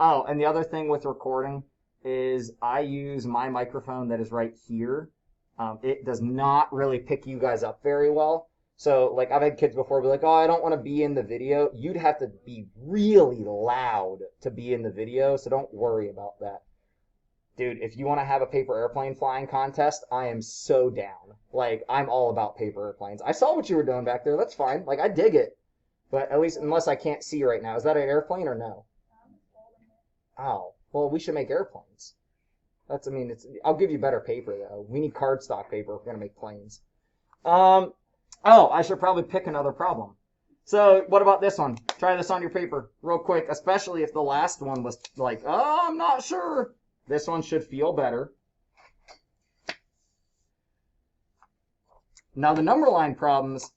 Oh, and the other thing with recording is I use my microphone that is right here. It does not really pick you guys up very well. So, like, I've had kids before be like, oh, I don't want to be in the video. You'd have to be really loud to be in the video, so don't worry about that. Dude, if you want to have a paper airplane flying contest, I am so down. Like, I'm all about paper airplanes. I saw what you were doing back there. That's fine. Like, I dig it. But at least, unless I can't see right now. Is that an airplane or no? Oh, well, we should make airplanes. I mean, I'll give you better paper, though. We need cardstock paper if we're going to make planes. Oh, I should probably pick another problem. So, what about this one? Try this on your paper real quick, especially if the last one was like, oh, I'm not sure. This one should feel better. Now, the number line problems,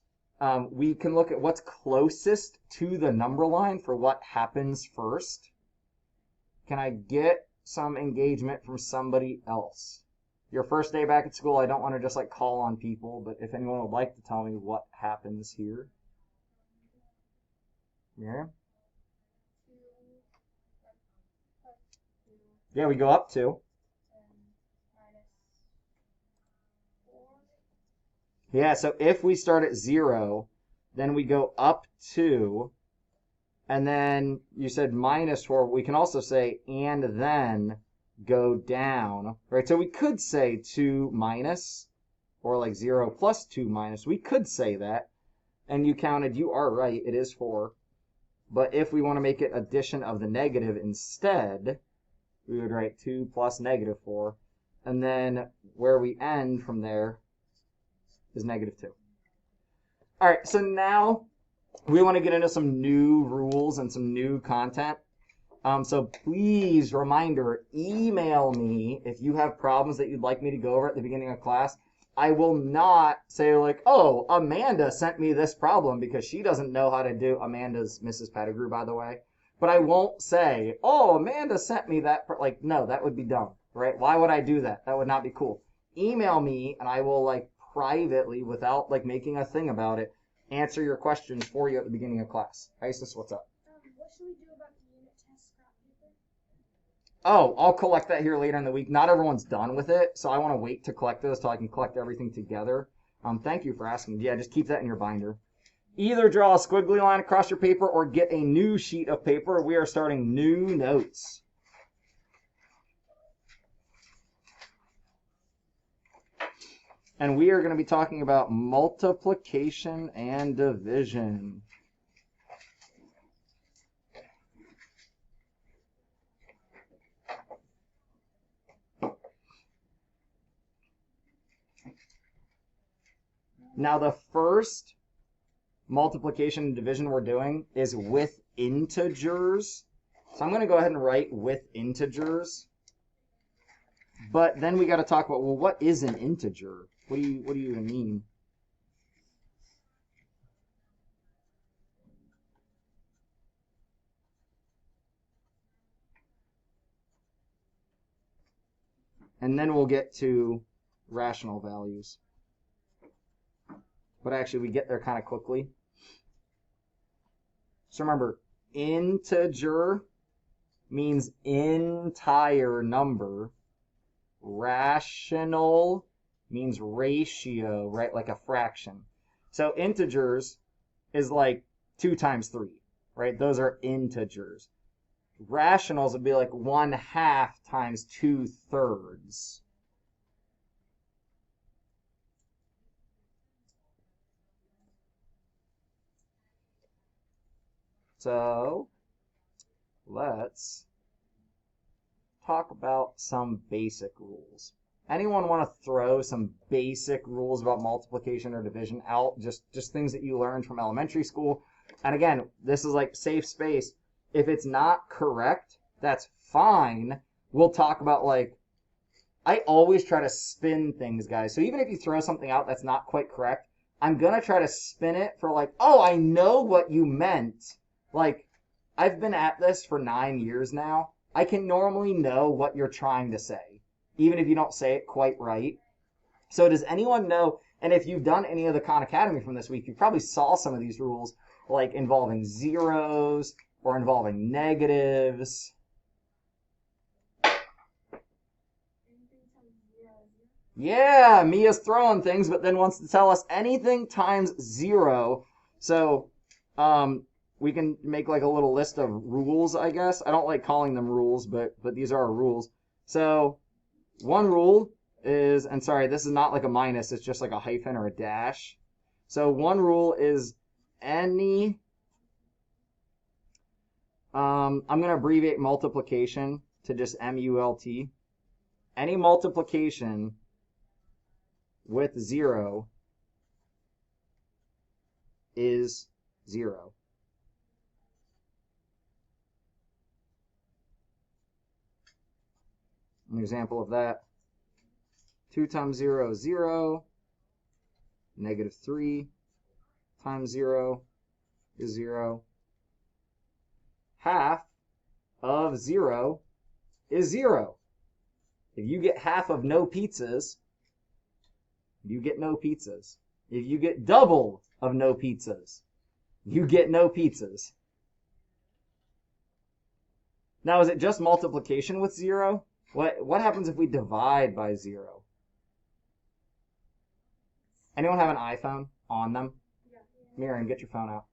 we can look at what's closest to the number line for what happens first. Can I get some engagement from somebody else? Your first day back at school, I don't want to just like call on people, but if anyone would like to tell me what happens here. Yeah. Yeah, we go up 2. Yeah, so if we start at 0, then we go up 2, and then you said -4. We can also say and then go down, right? So we could say 2 minus, or like 0 plus 2 minus. We could say that, and you counted, you are right, it is 4. But if we want to make it addition of the negative instead, we would write 2 plus -4, and then where we end from there is -2. All right, so now we want to get into some new rules and some new content. So please, reminder, email me if you have problems that you'd like me to go over at the beginning of class. I will not say like, oh, Amanda sent me this problem because she doesn't know how to do. Amanda's Mrs. Pettigrew, by the way. But I won't say, oh, Amanda sent me that. Like, no, that would be dumb, right? Why would I do that? That would not be cool. Email me and I will like privately, without like making a thing about it, answer your questions for you at the beginning of class. Isis, what's up? What should we do about the unit test scrap paper? Oh, I'll collect that here later in the week. Not everyone's done with it, so I want to wait to collect this till I can collect everything together. Thank you for asking. Yeah, just keep that in your binder. Either draw a squiggly line across your paper or get a new sheet of paper. We are starting new notes. And we are going to be talking about multiplication and division. Now the first multiplication and division we're doing is with integers. So I'm going to go ahead and write with integers. But then we got to talk about, well, what is an integer? What do you even mean? And then we'll get to rational values. But actually, we get there kind of quickly. So remember, integer means entire number. Rational means ratio, right? Like a fraction. So integers is like 2 times 3, right? Those are integers. Rationals would be like 1/2 times 2/3. So let's talk about some basic rules. Anyone want to throw some basic rules about multiplication or division out? Just things that you learned from elementary school. And again, this is like safe space. If it's not correct, that's fine. We'll talk about like, I always try to spin things, guys. So even if you throw something out that's not quite correct, I'm going to try to spin it for like, oh, I know what you meant. Like, I've been at this for 9 years now. I can normally know what you're trying to say, even if you don't say it quite right. So does anyone know, and if you've done any of the Khan Academy from this week, you probably saw some of these rules, like involving zeros or involving negatives. Yeah, Mia's throwing things, but then wants to tell us anything times 0. So, we can make like a little list of rules, I guess. I don't like calling them rules, but these are our rules. So, one rule is, and sorry, this is not like a minus, it's just like a hyphen or a dash. So one rule is any, I'm going to abbreviate multiplication to just M-U-L-T. Any multiplication with 0 is 0. An example of that, 2 times 0 is 0. Negative 3 times 0 is 0. Half of 0 is 0. If you get half of no pizzas, you get no pizzas. If you get double of no pizzas, you get no pizzas. Now, is it just multiplication with 0? What happens if we divide by 0? Anyone have an iPhone on them? Yeah. Miriam, get your phone out.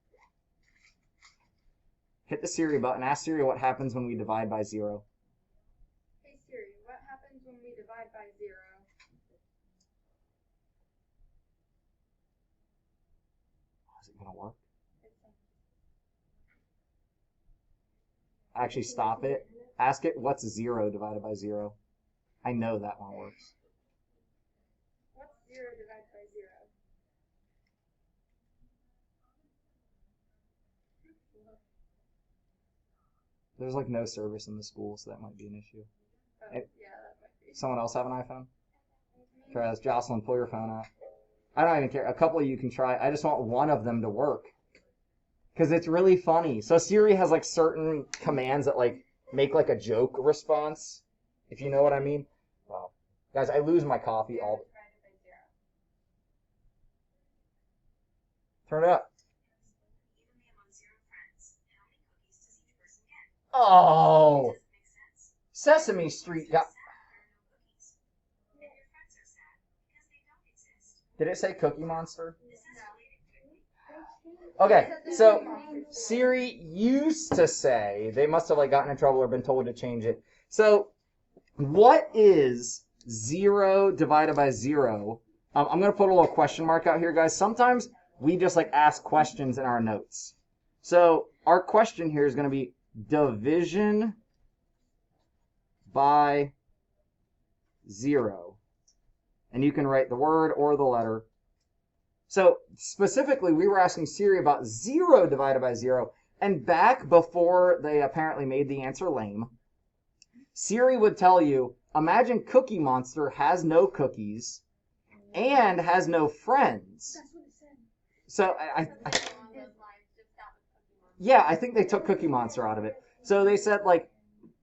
Hit the Siri button. Ask Siri what happens when we divide by 0. Hey Siri, what happens when we divide by 0? Is it going to work? Actually, stop it. Ask it what's 0 divided by 0. I know that one works. What's 0 divided by 0? There's like no service in the school, so that might be an issue. Oh, Hey. yeah, that might be. Someone else have an iPhone? Try this. Jocelyn, pull your phone out. I don't even care. A couple of you can try. I just want one of them to work. Because it's really funny. So Siri has like certain commands that like make like a joke response, if you know what I mean. Wow. Guys, I lose my coffee all. Divided by 0. Turn it up. Oh, Sesame Street got. Did it say Cookie Monster? Okay, so Siri used to say, they must have like gotten in trouble or been told to change it. So, what is 0 divided by 0? I'm going to put a little question mark out here, guys. Sometimes we just like ask questions in our notes. So, our question here is going to be division by 0. And you can write the word or the letter. So specifically, we were asking Siri about 0 divided by 0. And back before they apparently made the answer lame, Siri would tell you, imagine Cookie Monster has no cookies and has no friends. That's what it said. So yeah, I think they took Cookie Monster out of it. So they said, like,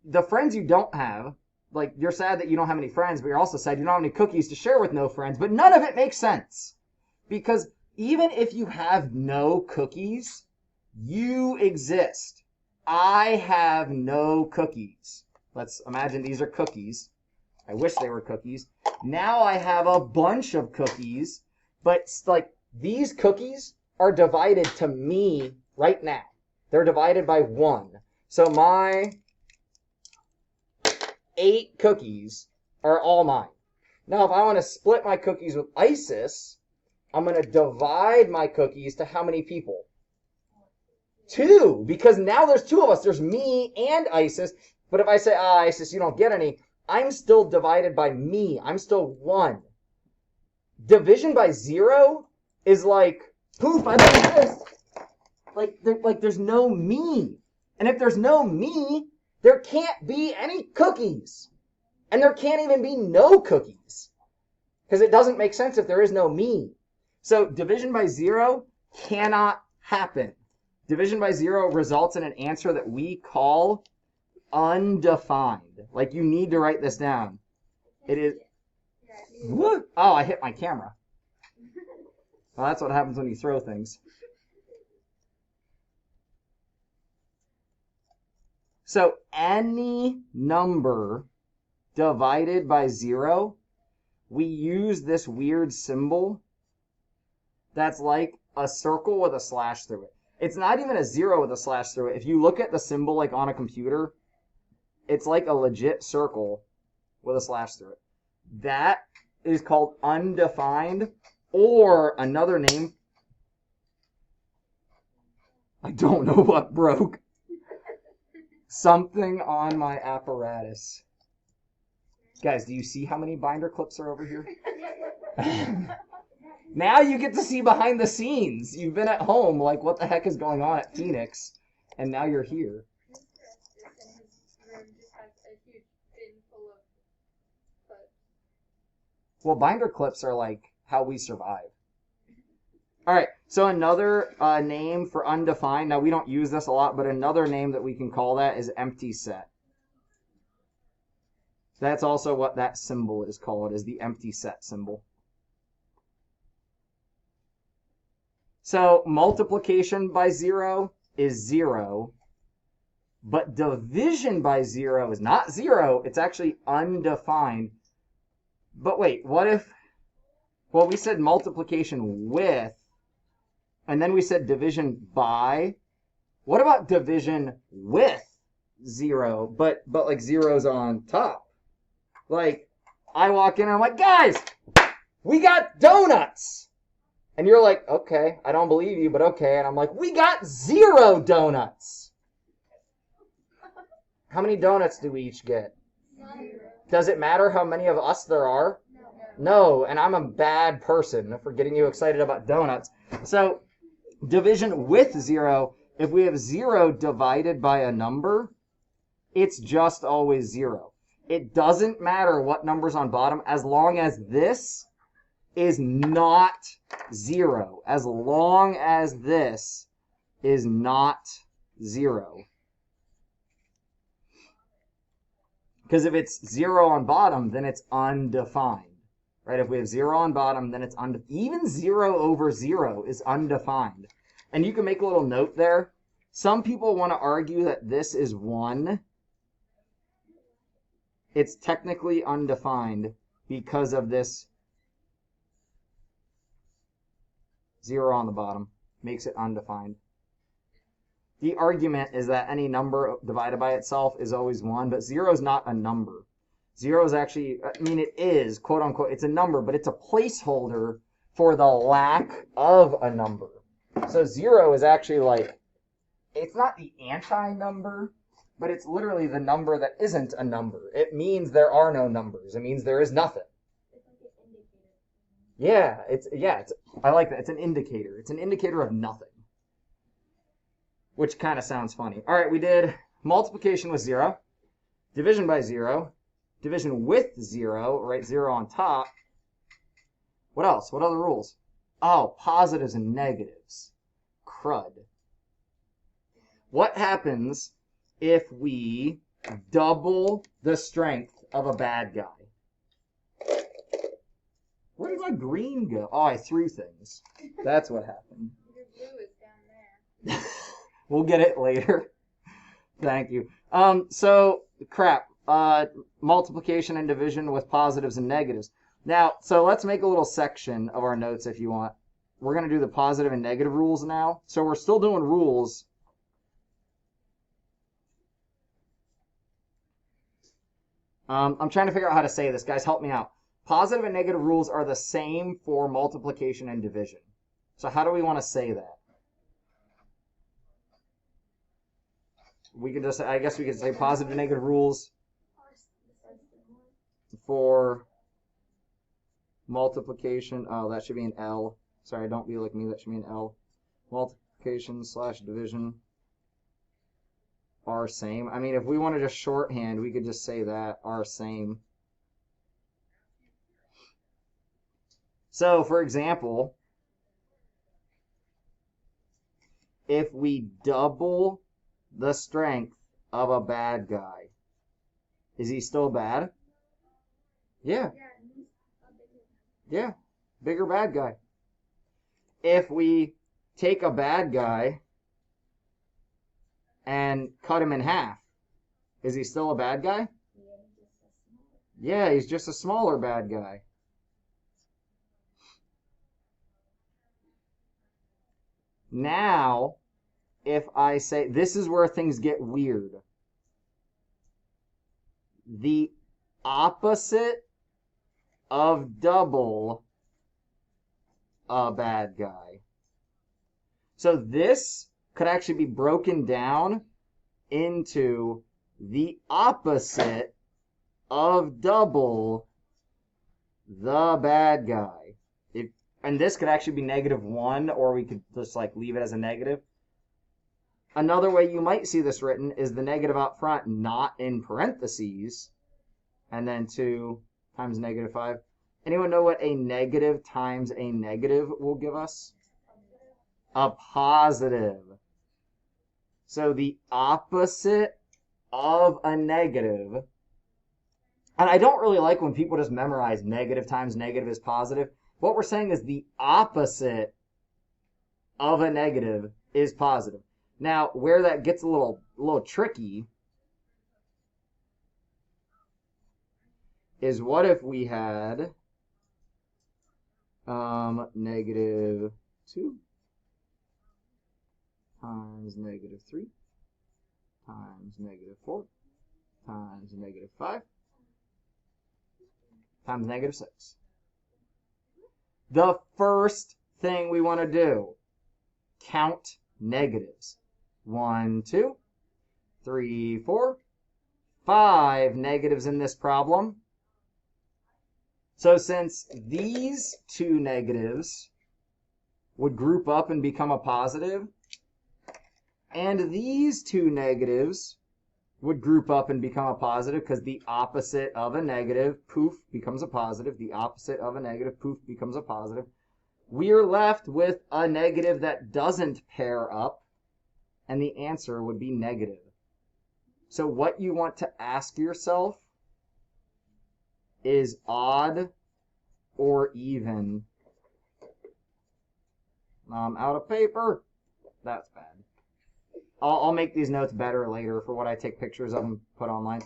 the friends you don't have, like, you're sad that you don't have any friends, but you're also sad you don't have any cookies to share with no friends. But none of it makes sense. Because even if you have no cookies, you exist. I have no cookies. Let's imagine these are cookies. I wish they were cookies. Now I have a bunch of cookies, but like these cookies are divided to me right now. They're divided by 1. So my 8 cookies are all mine. Now if I want to split my cookies with Isis, I'm going to divide my cookies to how many people? 2, because now there's 2 of us. There's me and Isis. But if I say, Isis, you don't get any, I'm still divided by me. I'm still 1. Division by 0 is like, poof, I don't exist. Like there's no me. And if there's no me, there can't be any cookies. And there can't even be no cookies. Because it doesn't make sense if there is no me. So division by 0 cannot happen. Division by 0 results in an answer that we call undefined. Like, you need to write this down. It is... What? Oh, I hit my camera. Well, that's what happens when you throw things. So any number divided by 0 we use this weird symbol that's like a circle with a slash through it. It's not even a 0 with a slash through it. If you look at the symbol like on a computer, it's like a legit circle with a slash through it. That is called undefined, or another name. I don't know what broke. Something on my apparatus. Guys, do you see how many binder clips are over here? Now you get to see behind the scenes. You've been at home like, what the heck is going on at Phoenix? And now you're here. Well, binder clips are like how we survive. All right, so another name for undefined. Now, we don't use this a lot, but another name that we can call that is empty set. That's also what that symbol is called, is the empty set symbol. So multiplication by 0 is 0, but division by 0 is not 0. It's actually undefined. But wait, what if, well, we said multiplication with, and then we said division by. What about division with 0, but like 0's on top? Like, I walk in and I'm like, guys, we got donuts. And you're like, okay, I don't believe you, but okay. And I'm like, we got 0 donuts. How many donuts do we each get? 0. Does it matter how many of us there are? No, and I'm a bad person for getting you excited about donuts. So, division with 0, if we have 0 divided by a number, it's just always 0. It doesn't matter what number's on bottom as long as this is not 0. As long as this is not 0. Because if it's 0 on bottom, then it's undefined. Right? If we have 0 on bottom, then it's undefined. Even 0 over 0 is undefined. And you can make a little note there. Some people want to argue that this is 1. It's technically undefined because of this 0 on the bottom. Makes it undefined. The argument is that any number divided by itself is always 1, but 0 is not a number. 0 is actually, I mean, it is, quote unquote, it's a number, but it's a placeholder for the lack of a number. So 0 is actually like, it's not the anti-number, but it's literally the number that isn't a number. It means there are no numbers. It means there is nothing. It's like an indicator. Yeah, I like that. It's an indicator. It's an indicator of nothing. Which kind of sounds funny. All right, we did multiplication with 0, division by 0, division with 0, right, 0 on top. What else? What other rules? Oh, positives and negatives. Crud. What happens if we double the strength of a bad guy? Where did my green go? Oh, I threw things. That's what happened. Your blue is down there. We'll get it later. Thank you. So, crap. Multiplication and division with positives and negatives. Now, so let's make a little section of our notes if you want. We're going to do the positive and negative rules now. So we're still doing rules. I'm trying to figure out how to say this. Guys, help me out. Positive and negative rules are the same for multiplication and division. So how do we want to say that? We could just, I guess we could say positive and negative rules for multiplication. Oh, that should be an L. Sorry, don't be like me. That should be an L. Multiplication / division are same. I mean, if we want to just shorthand, we could just say that, are same. So, for example, if we double the strength of a bad guy, is he still bad? Yeah. Yeah. Bigger bad guy. If we take a bad guy and cut him in half, is he still a bad guy? Yeah, he's just a smaller bad guy. Now, if I say, this is where things get weird. The opposite of double a bad guy. So this could actually be broken down into the opposite of double the bad guy. And this could actually be -1, or we could just like leave it as a negative. Another way you might see this written is the negative out front, not in parentheses, and then 2 times -5. Anyone know what a negative times a negative will give us? A positive. So the opposite of a negative. And I don't really like when people just memorize negative times negative is positive. What we're saying is the opposite of a negative is positive. Now, where that gets a little tricky is what if we had -2 times -3 times -4 times -5 times -6. The first thing we want to do, count negatives. 1, 2, 3, 4, 5 negatives in this problem. So since these 2 negatives would group up and become a positive, and these 2 negatives would group up and become a positive, because the opposite of a negative, poof, becomes a positive. The opposite of a negative, poof, becomes a positive. We're left with a negative that doesn't pair up, and the answer would be negative. So what you want to ask yourself is odd or even. I'm out of paper. That's bad. I'll make these notes better later for what I take pictures of and put online.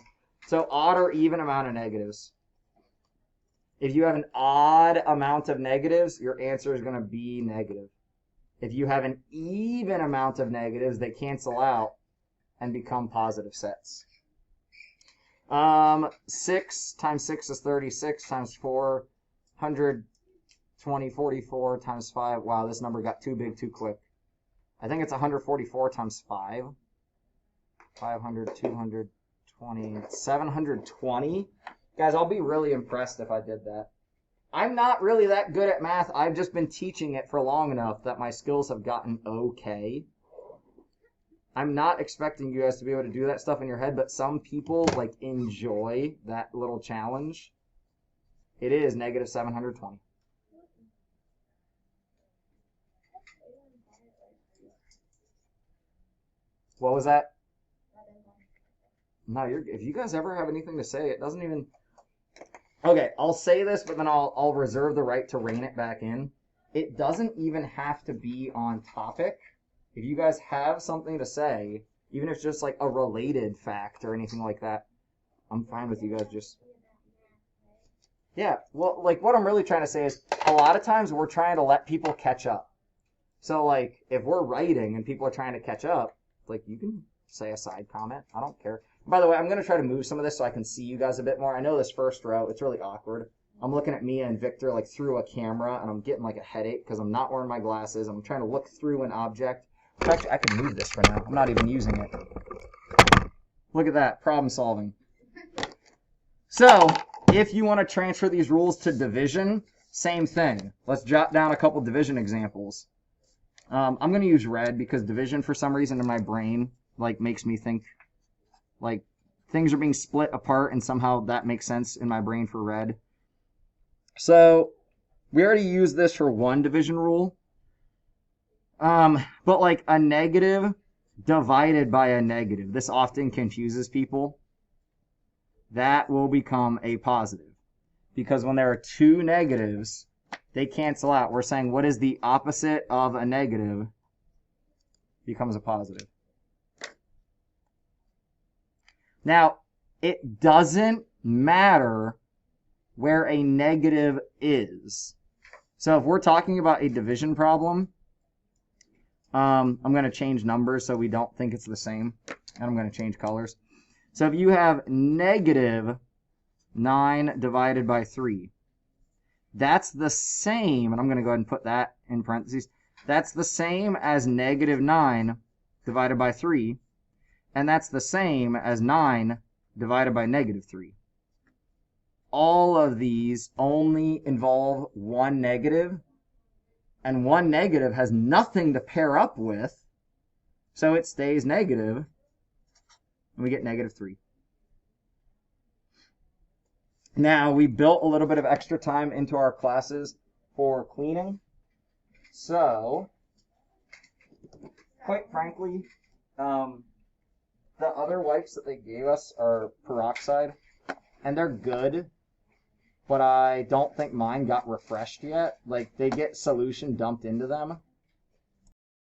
So odd or even amount of negatives. If you have an odd amount of negatives, your answer is going to be negative. If you have an even amount of negatives, they cancel out and become positive sets. 6 times 6 is 36 times 4, 120, 44 times 5. Wow, this number got too big too quick. I think it's 144 times 5. 500, 220, 720. Guys, I'll be really impressed if I did that. I'm not really that good at math. I've just been teaching it for long enough that my skills have gotten okay. I'm not expecting you guys to be able to do that stuff in your head, but some people like enjoy that little challenge. It is -720. What was that? No, if you guys ever have anything to say, it doesn't even... Okay, I'll say this, but then I'll reserve the right to rein it back in. It doesn't even have to be on topic. If you guys have something to say, even if it's just like a related fact or anything like that, I'm fine with you guys just... Yeah, well, like what I'm really trying to say is a lot of times we're trying to let people catch up. So like if we're writing and people are trying to catch up, like you can say a side comment. I don't care. By the way, I'm going to try to move some of this so I can see you guys a bit more. I know this first row, it's really awkward. I'm looking at Mia and Victor like through a camera, and I'm getting like a headache because I'm not wearing my glasses. I'm trying to look through an object. In fact, I can move this for now. I'm not even using it. Look at that, problem solving. So, if you want to transfer these rules to division, same thing. Let's jot down a couple division examples. I'm going to use red because division for some reason in my brain like makes me think like things are being split apart, and somehow that makes sense in my brain for red. So we already used this for one division rule. But like a negative divided by a negative, this often confuses people. That will become a positive. Because when there are two negatives, they cancel out. We're saying what is the opposite of a negative becomes a positive. Now, it doesn't matter where a negative is. So if we're talking about a division problem, I'm going to change numbers so we don't think it's the same. And I'm going to change colors. So if you have negative 9 divided by 3, that's the same, and I'm going to go ahead and put that in parentheses, that's the same as negative 9 divided by 3, and that's the same as 9 divided by negative 3. All of these only involve one negative, and one negative has nothing to pair up with, so it stays negative, and we get negative 3. Now, we built a little bit of extra time into our classes for cleaning, so, quite frankly, the other wipes that they gave us are peroxide, and they're good, but I don't think mine got refreshed yet. Like, they get solution dumped into them,